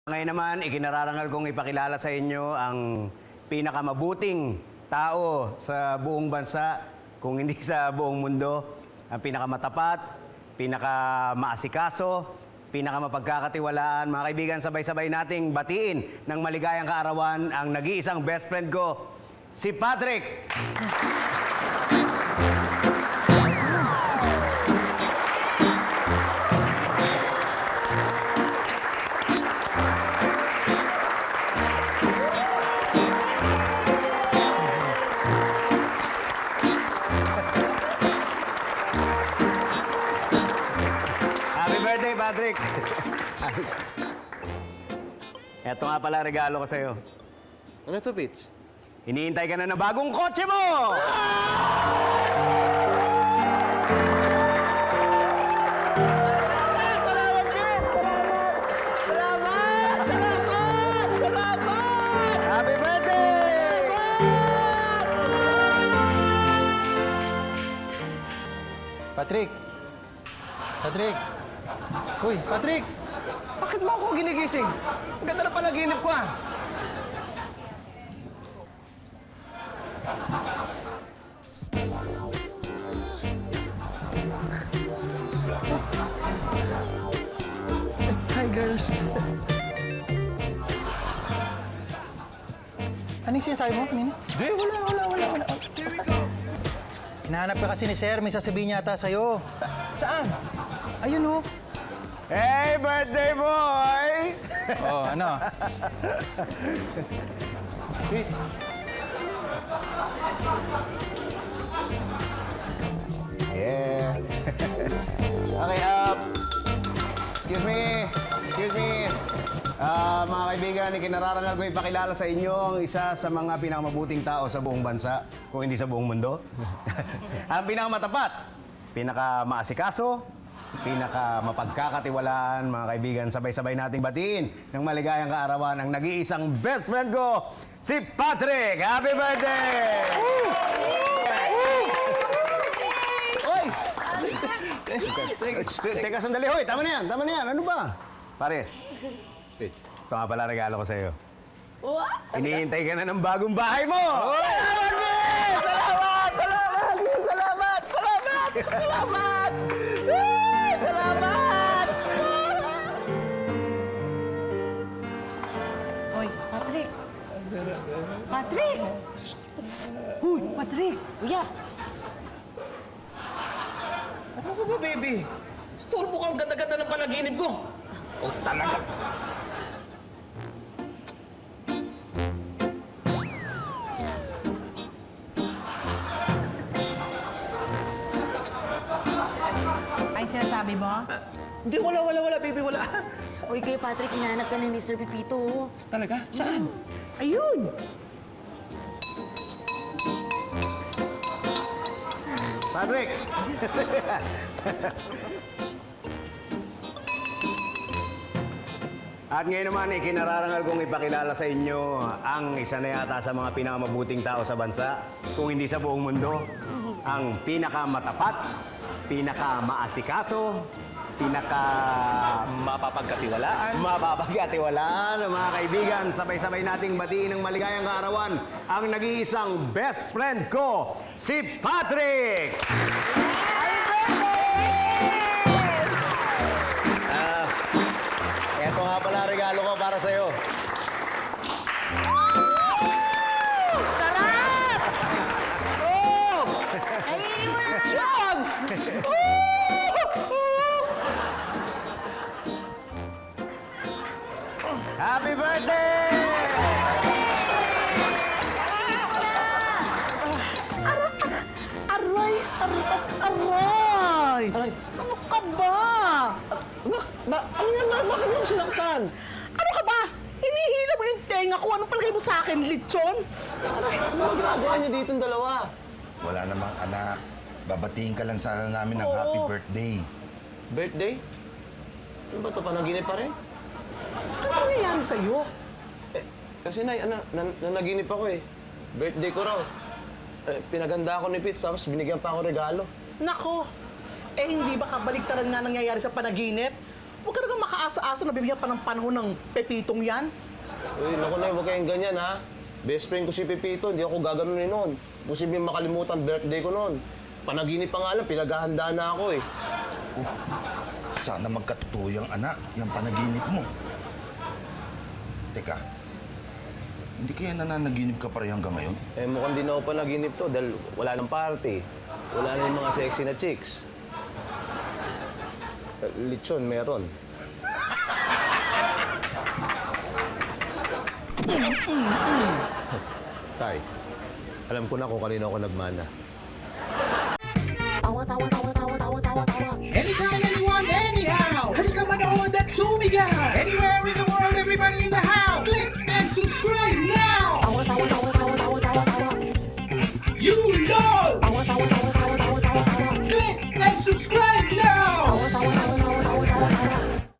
Ngayon naman, ikinararangal kong ipakilala sa inyo ang pinakamabuting tao sa buong bansa, kung hindi sa buong mundo. Ang pinakamatapat, pinakamaasikaso, pinakamapagkakatiwalaan. Mga kaibigan, sabay-sabay nating batiin ng maligayang kaarawan ang nag-iisang best friend ko, si Patrick! Happy birthday, Patrick! Ito nga pala regalo ko sa'yo. Ano to, Pits? Hinihintay ka na ng bagong kotse mo! Salamat, Jim! Salamat! Salamat! Salamat! Happy birthday! Patrick! Patrick! Uy, Patrick! Bakit mo ako ginigising? Ang ganda na panaginip ko, ah! Hi, girls! Ano yung sinasabi mo kanina? Hindi, wala. Here we go! Hinahanap ka kasi ni Sir, may sasabihin niya ata sa'yo. Saan? Ayun, oh. Hey, birthday boy! Oh, ano? Pits. Yeah. Okay, excuse me. Mga kaibigan, ikinararangal ko ipakilala sa inyo ang isa sa mga pinakamabuting tao sa buong bansa, kung hindi sa buong mundo. Ang pinakamatapat, pinakamaasikaso, pinakamapagkakatiwalaan, mga kaibigan, sabay-sabay nating batiin ng maligayang kaarawan ang nag-iisang best friend ko, si Patrick! Happy birthday! Oy! Teka, sandali. Hoy, tama na yan. Ano ba? Pare, Pits. ito nga pala regalo ko sa'yo. Hinihintay ka na ng bagong bahay mo! Salamat, Gin! Salamat! Salamat! Hoy, Patrick! Patrick! Huy, Patrick! Kuya, Ano ka ba, baby? Storbo ka ang ganda-ganda ng panaginip ko. Oh, talaga. Ay, sinasabi mo? Hindi, wala, baby, wala. uy Kuya Patrick, hinahanap ka na ni Sir Pipito. Oh. Talaga? Saan? Ayun! Patrick! At ngayon naman, ikinararangal kong ipakilala sa inyo ang isa na yata sa mga pinakamabuting tao sa bansa, kung hindi sa buong mundo, ang pinakamatapat, pinakamaasikaso, mapapagkatiwalaan, mga kaibigan. Sabay-sabay nating batiin ng maligayang kaarawan ang nag-iisang best friend ko, si Patrick! Ito nga pala regalo ko para sa'yo. Sarap! Oh! Ay, wala! Siyang! Happy birthday! Aray! Ano ka ba? Ano yan? Bakit mo sinaktan? Ano ka ba? Hinihila mo yung tenga ko. Anong palagay mo sa akin, lechon? Ano ang ginagawa niyo dito yung dalawa? Wala namang anak. Babatiin ka lang sana namin ng happy birthday. Birthday? Ano ba ito? Panaginip pa rin? Ano nangyayari sa'yo? Kasi nanaginip ako eh. Birthday ko raw. Pinaganda ako ni Pits, tapos binigyan pa ako regalo. Nako, eh hindi ba kabaligtaran nga nangyayari sa panaginip? Huwag ka naman makaasa-asa na bibigyan pa ng panahon ng Pepitong yan. Uy, naku na, huwag kayong ganyan, ha? Best friend ko si Pepito, hindi ako gaganunin noon. Posibleng makalimutan birthday ko noon. Panaginip pa nga lang, pinaghahanda na ako eh. Sana magkatotoo yung anak, yung panaginip mo. Teka, hindi kaya nananaginip ka pa rin hanggang ngayon? Eh, mukhang di na ako panaginip to dahil wala nang party. Wala na yung mga sexy na chicks. Lechon, meron. Tay, alam ko na kung kanino ako nagmana. Anytime, anyone, anyhow. Halika manood at sumigaw. Anywhere